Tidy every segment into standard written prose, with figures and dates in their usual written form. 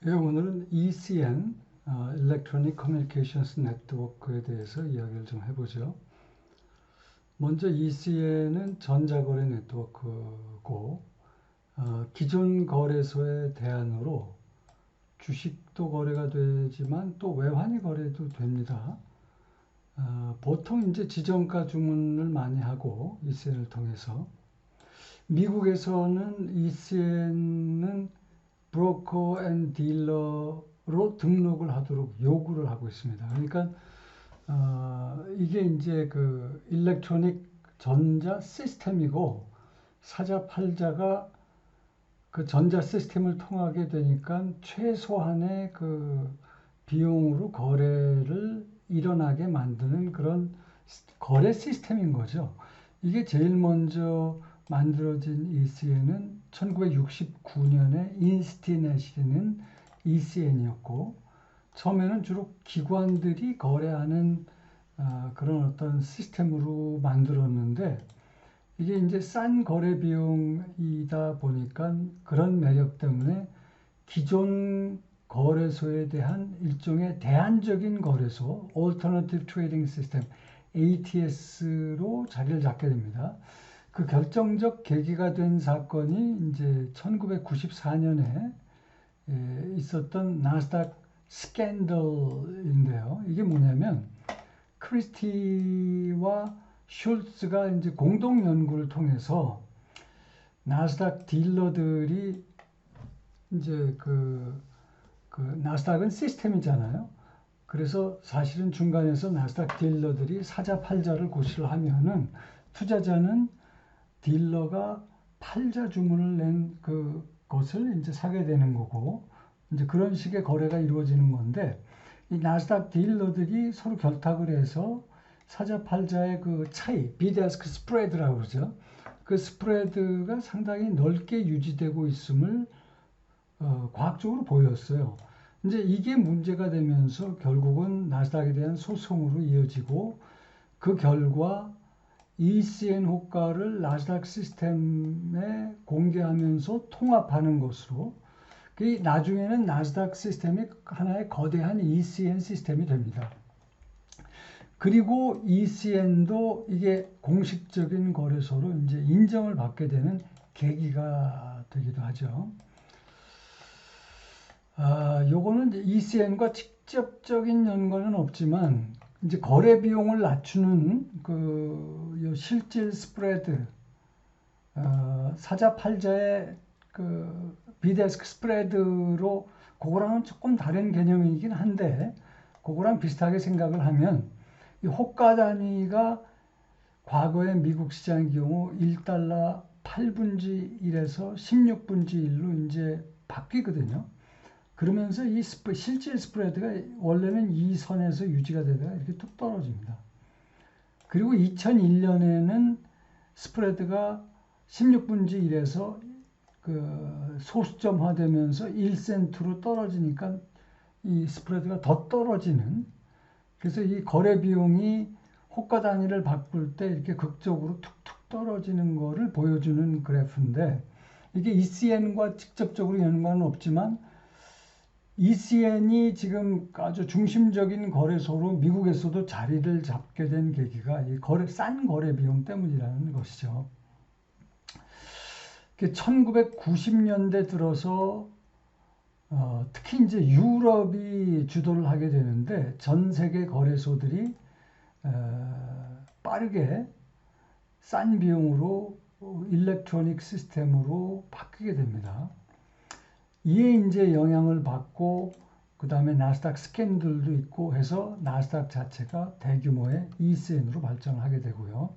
예, 오늘은 ECN, Electronic Communications Network에 대해서 이야기를 좀 해보죠. 먼저 ECN은 전자거래 네트워크고, 기존 거래소의 대안으로 주식도 거래가 되지만 또 외환이 거래도 됩니다. 보통 이제 지정가 주문을 많이 하고 ECN을 통해서 미국에서는 ECN은 브로커 앤 딜러로 등록을 하도록 요구를 하고 있습니다. 그러니까 이게 이제 그 일렉트로닉 전자 시스템이고 사자 팔자가 그 전자 시스템을 통하게 되니까 최소한의 그 비용으로 거래를 일어나게 만드는 그런 거래 시스템인 거죠. 이게 제일 먼저 만들어진 ECN은 1969년에 인스티넷이라는 ECN이었고, 처음에는 주로 기관들이 거래하는 그런 어떤 시스템으로 만들었는데, 이게 이제 싼 거래 비용이다 보니까 그런 매력 때문에 기존 거래소에 대한 일종의 대안적인 거래소, Alternative Trading System, ATS로 자리를 잡게 됩니다. 그 결정적 계기가 된 사건이 이제 1994년에 있었던 나스닥 스캔들인데요. 이게 뭐냐면 크리스티와 슐츠가 이제 공동 연구를 통해서 나스닥 딜러들이 이제 그 나스닥은 시스템이잖아요. 그래서 사실은 중간에서 나스닥 딜러들이 사자 팔자를 고시를 하면은 투자자는 딜러가 팔자 주문을 낸 그것을 이제 사게 되는 거고, 이제 그런 식의 거래가 이루어지는 건데, 이 나스닥 딜러들이 서로 결탁을 해서 사자 팔자의 그 차이, 비드아스크 스프레드라고 그러죠. 그 스프레드가 상당히 넓게 유지되고 있음을 과학적으로 보였어요. 이제 이게 문제가 되면서 결국은 나스닥에 대한 소송으로 이어지고, 그 결과 ECN 호가를 나스닥 시스템에 공개하면서 통합하는 것으로, 나중에는 나스닥 시스템이 하나의 거대한 ECN 시스템이 됩니다. 그리고 ECN도 이게 공식적인 거래소로 이제 인정을 받게 되는 계기가 되기도 하죠. 요거는 ECN과 직접적인 연관은 없지만, 이제 거래 비용을 낮추는 그 실질 스프레드, 사자 팔자의 그 비데스크 스프레드로 그거랑은 조금 다른 개념이긴 한데, 그거랑 비슷하게 생각을 하면 이 호가 단위가 과거의 미국 시장의 경우 1달러 8분지 1에서 16분지 1로 이제 바뀌거든요. 그러면서 이 실질 스프레드가 원래는 이 선에서 유지가 되다가 이렇게 뚝 떨어집니다. 그리고 2001년에는 스프레드가 16분지 1에서 그 소수점화되면서 1센트로 떨어지니까 이 스프레드가 더 떨어지는, 그래서 이 거래 비용이 호가 단위를 바꿀 때 이렇게 극적으로 툭툭 떨어지는 거를 보여주는 그래프인데, 이게 ECN과 직접적으로 연관은 없지만 ECN이 지금 아주 중심적인 거래소로 미국에서도 자리를 잡게 된 계기가 이 싼 거래 비용 때문이라는 것이죠. 1990년대 들어서 특히 이제 유럽이 주도를 하게 되는데, 전 세계 거래소들이 빠르게 싼 비용으로 일렉트로닉 시스템으로 바뀌게 됩니다. 이에 이제 영향을 받고, 그 다음에 나스닥 스캔들도 있고 해서 나스닥 자체가 대규모의 ECN으로 발전하게 되고요.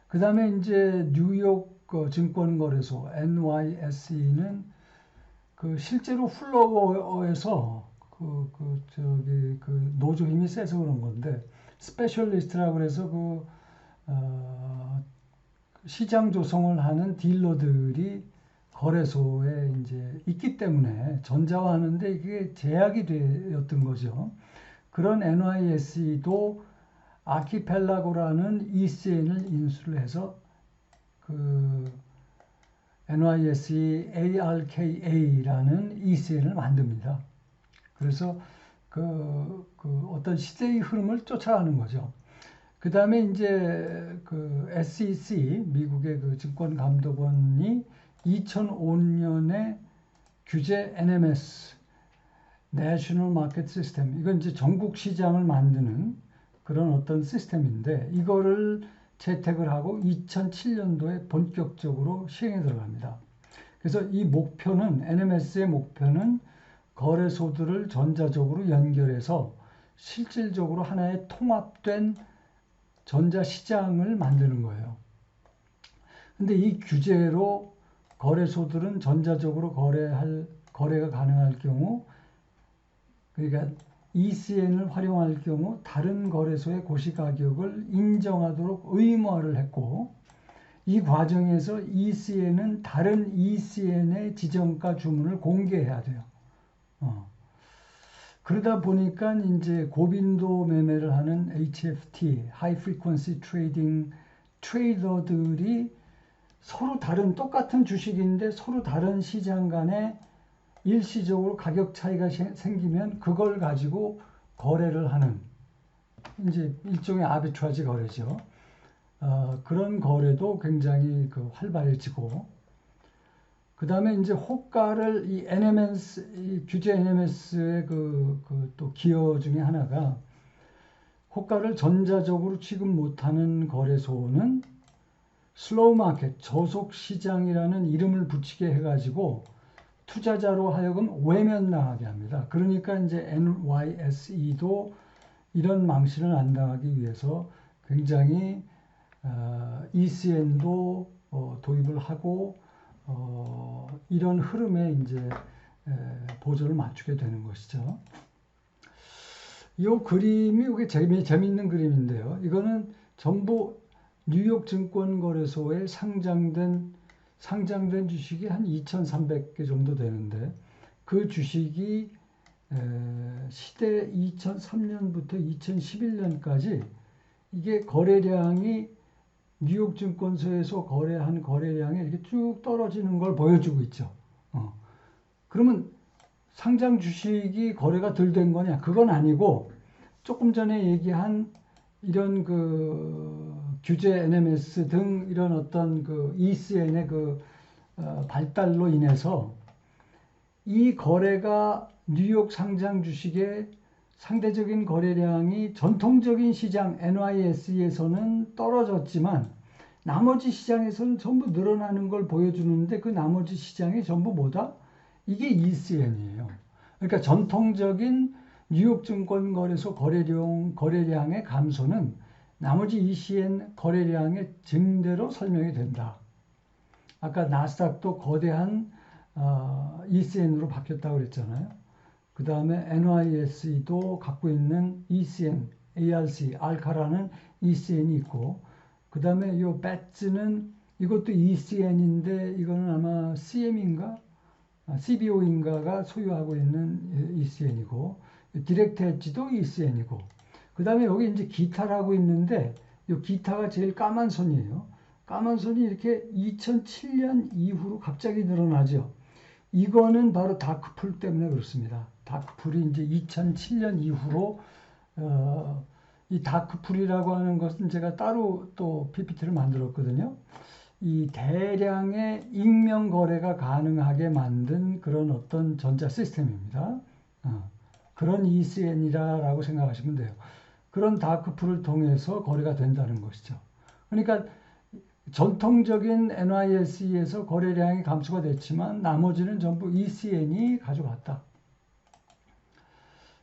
그 다음에 이제 뉴욕 증권거래소 NYSE는 그 실제로 플로어에서 그 노조 힘이 세서 그런 건데, 스페셜리스트라고 해서 시장 조성을 하는 딜러들이 거래소에 이제 있기 때문에 전자화하는데 이게 제약이 되었던 거죠. 그런 NYSE도 아키펠라고라는 ECN을 인수를 해서 그 NYSE ARKA라는 ECN을 만듭니다. 그래서 그 어떤 시대의 흐름을 쫓아가는 거죠. 그 다음에 이제 그 SEC, 미국의 그 증권감독원이 2005년에 규제 NMS, National Market System, 이건 이제 전국 시장을 만드는 그런 어떤 시스템인데, 이거를 채택을 하고 2007년도에 본격적으로 시행에 들어갑니다. 그래서 이 목표는, NMS의 목표는 거래소들을 전자적으로 연결해서 실질적으로 하나의 통합된 전자시장을 만드는 거예요. 근데 이 규제로 거래소들은 전자적으로 거래가 가능할 경우, 그러니까 ECN을 활용할 경우 다른 거래소의 고시가격을 인정하도록 의무화를 했고, 이 과정에서 ECN은 다른 ECN의 지정가 주문을 공개해야 돼요. 그러다 보니까 이제 고빈도 매매를 하는 HFT, High Frequency Trading 트레이더들이 서로 다른 똑같은 주식인데 서로 다른 시장 간에 일시적으로 가격 차이가 생기면 그걸 가지고 거래를 하는, 이제 일종의 아비트라지 거래죠. 그런 거래도 굉장히 활발해지고, 그 다음에 이제 호가를 이 NMS, 이 규제 NMS의 또 기여 중에 하나가, 호가를 전자적으로 취급 못하는 거래소는 슬로우 마켓, 저속 시장이라는 이름을 붙이게 해가지고 투자자로 하여금 외면 나가게 합니다. 그러니까 이제 NYSE도 이런 망신을 안 당하기 위해서 굉장히 ECN도 도입을 하고 이런 흐름에 이제 보조를 맞추게 되는 것이죠. 이 그림이 이게 재미있는 그림인데요. 이거는 전부 뉴욕 증권거래소에 상장된 주식이 한 2,300개 정도 되는데, 그 주식이 시대 2003년부터 2011년까지 이게 거래량이 뉴욕 증권소에서 거래한 거래량이 이렇게 쭉 떨어지는 걸 보여주고 있죠. 그러면 상장 주식이 거래가 덜 된 거냐? 그건 아니고, 조금 전에 얘기한 이런 규제 NMS 등 이런 어떤 ECN의 발달로 인해서 이 거래가 뉴욕 상장 주식의 상대적인 거래량이 전통적인 시장 NYSE에서는 떨어졌지만 나머지 시장에서는 전부 늘어나는 걸 보여주는데, 그 나머지 시장이 전부 뭐다? 이게 ECN이에요. 그러니까 전통적인 뉴욕 증권거래소 거래량의 감소는 나머지 ECN 거래량의 증대로 설명이 된다. 아까 나스닥도 거대한 ECN으로 바뀌었다고 그랬잖아요. 그 다음에 NYSE도 갖고 있는 ECN, ARC, 알카라는 ECN이 있고, 그 다음에 이 배츠는 이것도 ECN인데 이거는 아마 CM인가? CBO인가가 소유하고 있는 ECN이고, 디렉트 엣지도 ECN이고, 그 다음에 여기 이제 기타라고 있는데, 이 기타가 제일 까만 선이에요. 까만 선이 이렇게 2007년 이후로 갑자기 늘어나죠. 이거는 바로 다크풀 때문에 그렇습니다. 다크풀이 이제 2007년 이후로 이 다크풀이라고 하는 것은 제가 따로 또 PPT를 만들었거든요. 이 대량의 익명 거래가 가능하게 만든 그런 어떤 전자 시스템입니다. 그런 ECN이라고 생각하시면 돼요. 그런 다크풀을 통해서 거래가 된다는 것이죠. 그러니까 전통적인 NYSE에서 거래량이 감소가 됐지만 나머지는 전부 ECN이 가져갔다.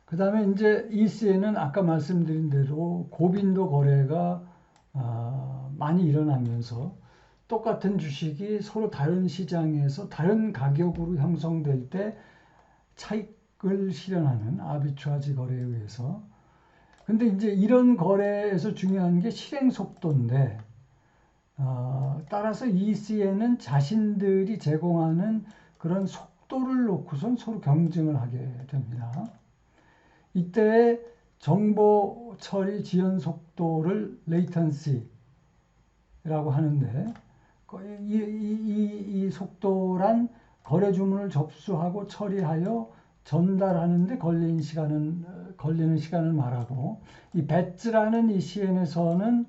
그 다음에 이제 ECN은 아까 말씀드린 대로 고빈도 거래가 많이 일어나면서 똑같은 주식이 서로 다른 시장에서 다른 가격으로 형성될 때 차익을 실현하는 아비트라지 거래에 의해서. 근데 이제 이런 거래에서 중요한 게 실행 속도인데, 따라서 ECN은 자신들이 제공하는 그런 속도를 놓고선 서로 경쟁을 하게 됩니다. 이때 정보 처리 지연 속도를 레이턴시라고 하는데, 이 속도란 거래 주문을 접수하고 처리하여 전달하는데 걸리는 시간을 말하고, 이 배츠라는 이 CN에서는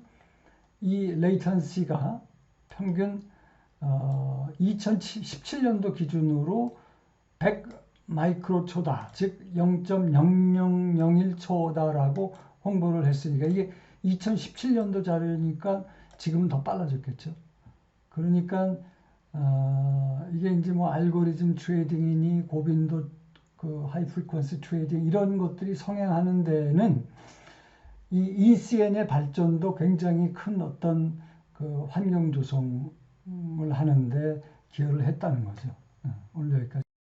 이 레이턴시가 평균 2017년도 기준으로 100 마이크로초다, 즉 0.0001초다라고 홍보를 했으니까, 이게 2017년도 자료니까 지금은 더 빨라졌겠죠. 그러니까 이게 이제 뭐 알고리즘 트레이딩이니 고빈도 그 하이 프리퀀시 트레이딩 이런 것들이 성행하는 데는 이 ECN의 발전도 굉장히 큰 어떤 그 환경 조성을 하는데 기여를 했다는 거죠. 오늘 여기까지.